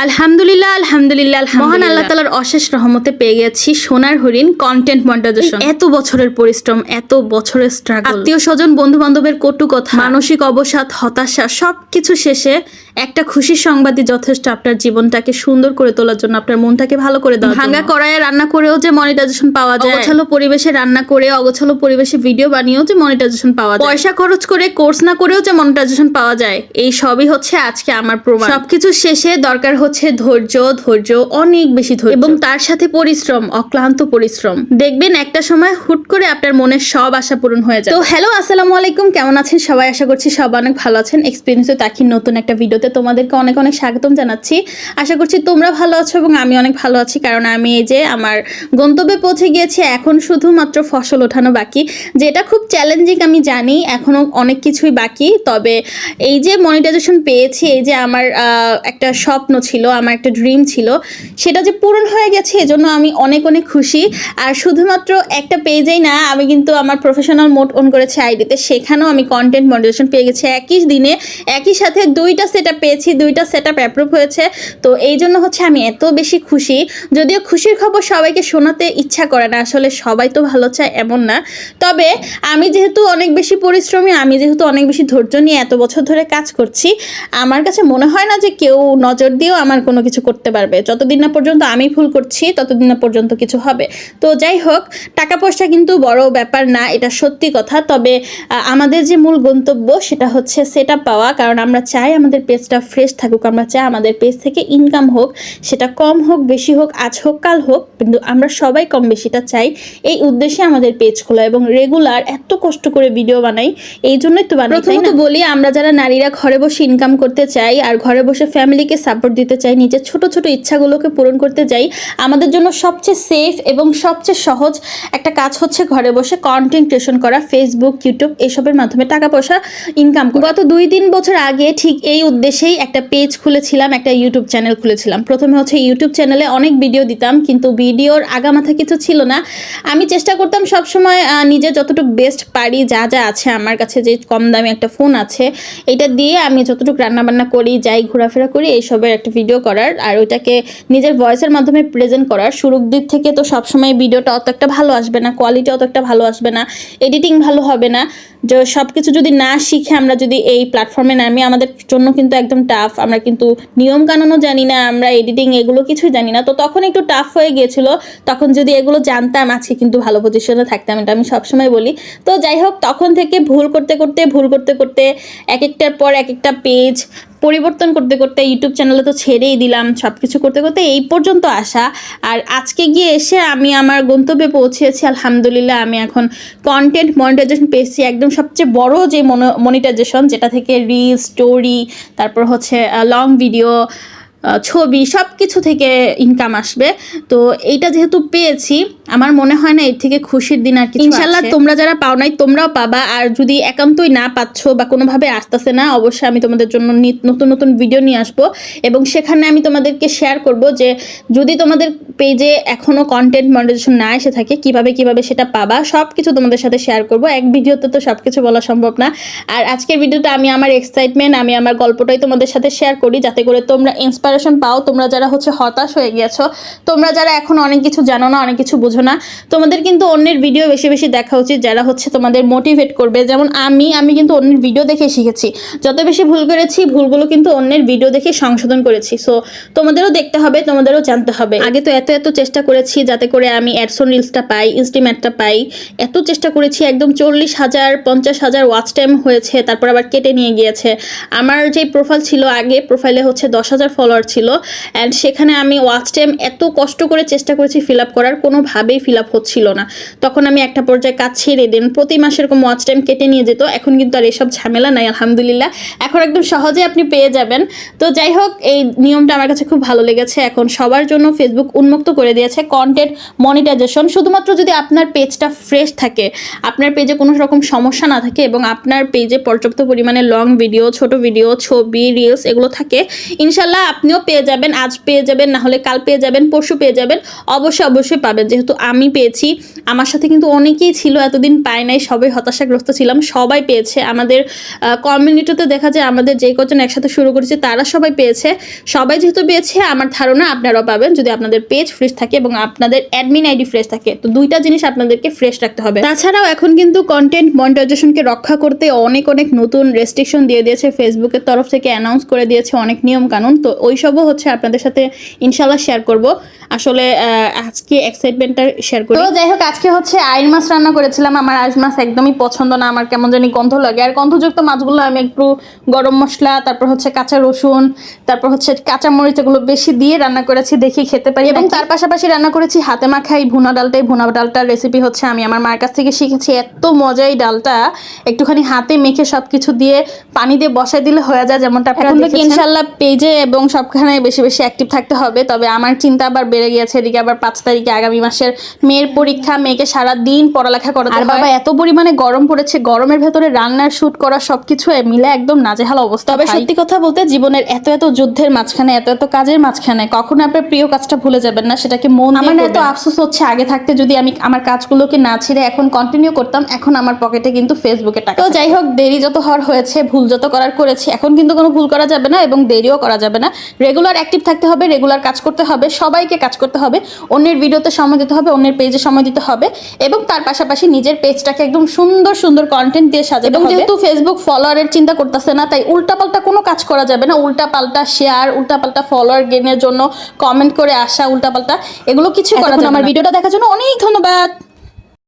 আলহামদুলিল্লাহ আলহামদুলিল্লাহ মহান আল্লাহ তাআলার অশেষ রহমতে পেয়ে গেছি সোনার হরিণ কন্টেন্ট মনিটাইজেশন। এত বছরের পরিশ্রম, এত বছরের স্ট্রাগল, আত্মীয় স্বজন বন্ধু বান্ধবের কটু কথা, মানসিক অবসাদ, হতাশা সবকিছু শেষে একটা খুশির সংবাদই যথেষ্ট আপনার জীবনটাকে সুন্দর করে তোলার জন্য, আপনার মনটাকে ভালো করে দেওয়ার জন্য। ভাঙা কড়াইয়ে রান্না করেও যে মনিটাইজেশন পাওয়া যায়, অগোছালো পরিবেশে রান্না করে, অগোছালো পরিবেশে ভিডিও বানিয়েও যে মনিটাইজেশন পাওয়া যায়, পয়সা খরচ করে কোর্স না করেও যে মনিটাইজেশন পাওয়া যায়, এই সবই হচ্ছে আজকে আমার প্রমাণ। সবকিছু শেষে দরকার হচ্ছে ধৈর্য, অনেক বেশি ধৈর্য এবং তার সাথে পরিশ্রম, অক্লান্ত পরিশ্রম। দেখবেন একটা সময় হুট করে আপনার মনের সব আশা পূরণ হয়ে যায়। তো হ্যালো, আসসালামু আলাইকুম, কেমন আছেন সবাই? আশা করছি সবাই অনেক ভালো আছেন। এক্সপিরিয়েন্স উইথ আখির নতুন একটা ভিডিওতে তোমাদেরকে অনেক অনেক স্বাগতম জানাচ্ছি। আশা করছি তোমরা ভালো আছো এবং আমি অনেক ভালো আছি, কারণ আমি এই যে আমার গন্তব্যে পৌঁছে গিয়েছি। এখন শুধুমাত্র ফসল ওঠানো বাকি, যেটা খুব চ্যালেঞ্জিং আমি জানি, এখনো অনেক কিছুই বাকি। তবে এই যে মনিটাইজেশন পেয়েছি, এই যে আমার একটা স্বপ্ন ছিল, আমার একটা ড্রিম ছিল, সেটা যে পূরণ হয়ে গেছে, এজন্য আমি অনেক অনেক খুশি। আর শুধুমাত্র একটা পেজেই না, আমি কিন্তু আমার প্রফেশনাল মোড অন করেছি আইডিতে, সেখানেও আমি কন্টেন্ট মনিটাইজেশন পেয়ে গেছি একই দিনে, একই সাথে দুইটা সেটআপ পেয়েছি, দুইটা সেটআপ অ্যাপ্রুভ হয়েছে। তো এই জন্য হচ্ছে আমি এত বেশি খুশি। যদিও খুশির খবর সবাইকে শোনাতে ইচ্ছা করে না, আসলে সবাই তো ভালো চায় এমন না। তবে আমি যেহেতু অনেক বেশি পরিশ্রমী, আমি যেহেতু অনেক বেশি ধৈর্য নিয়ে এত বছর ধরে কাজ করছি, আমার কাছে মনে হয় না যে কেউ নজর দিয়েও আমার কোনো কিছু করতে পারবে। যতদিন না পর্যন্ত আমি ভুল করছি, ততদিন না পর্যন্ত কিছু হবে। তো যাই হোক, টাকা পয়সা কিন্তু বড় ব্যাপার না, এটা সত্যি কথা। তবে আমাদের যে মূল গন্তব্য সেটা হচ্ছে সেটা পাওয়া, কারণ আমরা চাই আমাদের পেজটা ফ্রেশ থাকুক, আমরা চাই আমাদের পেজ থেকে ইনকাম হোক, সেটা কম হোক বেশি হোক, আজ হোক কাল হোক, কিন্তু আমরা সবাই কম বেশিটা চাই। এই উদ্দেশ্যে আমাদের পেজ খোলা এবং রেগুলার এত কষ্ট করে ভিডিও বানাই, এই জন্যই তো বানাই। প্রথমত বলি, আমরা যারা নারীরা ঘরে বসে ইনকাম করতে চাই আর ঘরে বসে ফ্যামিলিকে সাপোর্ট দিতে চাই, নিজের ছোট ছোট ইচ্ছাগুলোকে পূরণ করতে চাই, আমাদের জন্য সবচেয়ে সেফ এবং সবচেয়ে সহজ একটা কাজ হচ্ছে ঘরে বসে কন্টেন্ট ক্রিয়েশন করা, ফেসবুক, ইউটিউব এসবের মাধ্যমে টাকা পয়সা ইনকাম করা। গত 2-3 বছর আগে ঠিক এই উদ্দেশ্যেই একটা পেজ খুলেছিলাম, একটা ইউটিউব চ্যানেল খুলেছিলাম। প্রথমে হচ্ছে ইউটিউব চ্যানেলে অনেক ভিডিও দিতাম, কিন্তু ভিডিওর আগামাথা কিছু ছিল না। আমি চেষ্টা করতাম সবসময় নিজে যতটুকু বেস্ট পারি, যা যা আছে আমার কাছে, যে কম দামি একটা ফোন আছে, এটা দিয়ে আমি যতটুকু রান্নাবান্না করি, যাই ঘোরাফেরা করি, এইসবের একটা ভিডিও করার আর ওইটাকে নিজের ভয়েসের মাধ্যমে প্রেজেন্ট করার। শুরুর দিক থেকে তো সবসময় ভিডিওটা অত একটা ভালো আসবে না, কোয়ালিটি অত একটা ভালো আসবে না, এডিটিং ভালো হবে না। যে সব কিছু যদি না শিখে আমরা যদি এই প্ল্যাটফর্মে নামি, আমাদের জন্য কিন্তু একদম টাফ। আমরা কিন্তু নিয়মকানুনও জানি না, আমরা এডিটিং এগুলো কিছুই জানি না। তো তখন একটু টাফ হয়ে গিয়েছিল। তখন যদি এগুলো জানতাম, আজকে কিন্তু ভালো পজিশনে থাকতাম, এটা আমি সবসময় বলি। তো যাই হোক, তখন থেকে ভুল করতে করতে এক একটার পর এক একটা পেজ পরিবর্তন করতে করতে ইউটিউব চ্যানেলে তো ছেড়েই দিলাম, সব কিছু করতে করতে এই পর্যন্ত আসা। আর আজকে গিয়ে এসে আমি আমার গন্তব্যে পৌঁছেছি আলহামদুলিল্লাহ। আমি এখন কন্টেন্ট মনিটাইজেশন পেয়েছি, একদম সবচেয়ে বড় যে মনিটাইজেশন, যেটা থেকে রিল, স্টোরি, তারপর হচ্ছে লং ভিডিও, ছবি, সব কিছু থেকে ইনকাম আসবে। তো এইটা যেহেতু পেয়েছি, আমার মনে হয় না এর থেকে খুশির দিন আর কিছু। ইনশাল্লাহ তোমরা যারা পাও নাই তোমরাও পাবা, আর যদি একান্তই না পাচ্ছ বা কোনোভাবে আসতেছে না, অবশ্যই আমি তোমাদের জন্য নতুন নতুন ভিডিও নিয়ে আসবো এবং সেখানে আমি তোমাদেরকে শেয়ার করব যে যদি তোমাদের পেজে এখনও কন্টেন্ট মনিটাইজেশন না এসে থাকে, কিভাবে সেটা পাবা, সব কিছু তোমাদের সাথে শেয়ার করব। এক ভিডিওতে তো সব কিছু বলা সম্ভব না। আর আজকের ভিডিওটা আমি আমার এক্সাইটমেন্ট, আমি আমার গল্পটাই তোমাদের সাথে শেয়ার করি, যাতে করে তোমরা ইন্সপিরেশন পাও। তোমরা যারা হচ্ছে হতাশ হয়ে গিয়েছো, তোমরা যারা এখন অনেক কিছু জানো না, অনেক কিছু বুঝো না, তোমাদের কিন্তু অন্যের ভিডিও বেশি বেশি দেখা উচিত, যারা হচ্ছে তোমাদের মোটিভেট করবে। যেমন আমি কিন্তু অন্যের ভিডিও দেখে শিখেছি, যত বেশি ভুল করেছি, ভুলগুলো কিন্তু অন্যের ভিডিও দেখে সংশোধন করেছি। সো তোমাদেরও দেখতে হবে, তোমাদেরও জানতে হবে। আগে তো এত চেষ্টা করেছি যাতে করে আমি অ্যাডসন রিলসটা পাই, ইনস্টিমেটটা পাই, এত চেষ্টা করেছি, একদম 40,000 50,000 ওয়াচ টাইম হয়েছে, তারপর আবার কেটে নিয়ে গিয়েছে। আমার যে প্রোফাইল ছিল আগে, প্রোফাইলে হচ্ছে 10,000 ফলোয়ার ছিল, অ্যান্ড সেখানে আমি ওয়াচ টাইম এত কষ্ট করে চেষ্টা করেছি ফিল আপ করার, কোনোভাবেই ফিল আপ হচ্ছিল না। তখন আমি একটা পর্যায়ে কাজ ছেড়ে দিন, প্রতি মাসে এরকম ওয়াচ টাইম কেটে নিয়ে যেত। এখন কিন্তু আর এসব ঝামেলা নাই আলহামদুলিল্লাহ, এখন একদম সহজে আপনি পেয়ে যাবেন। তো যাই হোক, এই নিয়মটা আমার কাছে খুব ভালো লেগেছে। এখন সবার জন্য ফেসবুক উন্মুক্ত করে দিয়েছে কন্টেন্ট মনিটাইজেশন, শুধুমাত্র যদি আপনার পেজটা ফ্রেশ থাকে, আপনার পেজে কোনো রকম সমস্যা না থাকে এবং আপনার পেজে পর্যাপ্ত পরিমাণে লং ভিডিও, ছোট ভিডিও, ছবি, রিলস এগুলো থাকে, ইনশাল্লাহ আপনিও আপনিও পেয়ে যাবেন, আজ পেয়ে যাবেন, না হলে কাল পেয়ে যাবেন, পরশু পেয়ে যাবেন, অবশ্যই পাবেন। যেহেতু আমি পেয়েছি, আমার সাথে কিন্তু অনেকেই ছিল এতদিন পায় নাই, সবাই হতাশাগ্রস্ত ছিলাম, সবাই পেয়েছে। আমাদের কমিউনিটিতে দেখা যায় আমাদের যে কজন একসাথে শুরু করেছে তারা সবাই পেয়েছে। সবাই যেহেতু পেয়েছে, আমার ধারণা আপনারাও পাবেন যদি আপনাদের পেজ ফ্রেশ থাকে এবং আপনাদের অ্যাডমিন আইডি ফ্রেশ থাকে। তো দুইটা জিনিস আপনাদেরকে ফ্রেশ রাখতে হবে। তাছাড়াও এখন কিন্তু কন্টেন্ট মনিটাইজেশনকে রক্ষা করতে অনেক নতুন রেস্ট্রিকশন দিয়ে দিয়েছে, ফেসবুকের তরফ থেকে অ্যানাউন্স করে দিয়েছে অনেক নিয়ম কানুন। তো ওইসবও হচ্ছে আপনাদের সাথে ইনশাল্লাহ শেয়ার করব। আসলে আজকে এক্সাইটমেন্টটা শেয়ার করি। তো যাই হোক, আজকে হচ্ছে আইড় মাছ রান্না করেছিলাম। আমার আইড় মাছ একদমই পছন্দ না, আমার কেমন জানি গন্ধ লাগে। আর গন্ধযুক্ত মাছগুলো আমি একটু গরম মশলা, তারপর হচ্ছে কাঁচা রসুন, তারপর হচ্ছে কাঁচা মরিচ, এগুলো বেশি দিয়ে রান্না করেছি, দেখি খেতে পারি। এবং তার পাশাপাশি রান্না করেছি হাতে মাখা এই ভুনা ডালটা। এই ভুনা ডালটার রেসিপি হচ্ছে আমি আমার মার কাছ থেকে শিখেছি। এত মজা এই ডালটা, একটুখানি হাতে মেখে সবকিছু দিয়ে পানি দিয়ে বসাই দিলে হয়ে যায়, যেমনটা এখন থেকে ইনশাল্লাহ পেজে এবং সবখানে বেশি বেশি অ্যাক্টিভ থাকতে হবে। তবে আমার চিন্তা আবার বেড়ে গিয়েছে, এদিকে আবার 5 তারিখে আগামী মাসের মেয়ের পরীক্ষা, মেয়েকে সারাদিন পড়ালেখা করাতে হয়। আর বাবা এত পরিমাণে গরম পড়েছে, গরমের ভেতরে রান্নার শুট করা সবকিছু মিলে একদম নাজেহাল অবস্থা। তবে সত্যি কথা বলতে, জীবনের এত যুদ্ধের মাঝখানে, এত কাজের মাঝখানে কখনো আপনার প্রিয় কাজটা ভুলে যাবেন না, সেটাকে মন দিয়ে। আমার এত আফসোস হচ্ছে, আগে থাকতে যদি আমি আমার কাজগুলোকে না ছেড়ে এখন কন্টিনিউ করতাম, এখন আমার পকেটে কিন্তু ফেসবুকে টাকা। তো যাই হোক, দেরি যত হওয়ার হয়েছে, ভুল যত করার করেছি, এখন কিন্তু কোনো ভুল করা যাবে না এবং দেরিও করা যাবে না। রেগুলার অ্যাক্টিভ থাকতে হবে, রেগুলার কাজ করতে হবে, সবাইকে কাজ করতে হবে, অন্যের ভিডিওতে সময় দিতে হবে, অন্যের পেজে সময় দিতে হবে এবং তার পাশাপাশি নিজের পেজটাকে একদম সুন্দর কন্টেন্ট দিয়ে সাজাতে হবে। যেহেতু ফেসবুক ফলোয়ারের চিন্তা করতেছে না, তাই উল্টাপাল্টা কোনো কাজ করা যাবে না। উল্টাপাল্টা শেয়ার, উল্টাপাল্টা ফলোয়ার গেইনের জন্য কমেন্ট করে আসা, উল্টাপাল্টা এগুলো কিছু করা যাবে না। আমার ভিডিওটা দেখার জন্য অনেক ধন্যবাদ।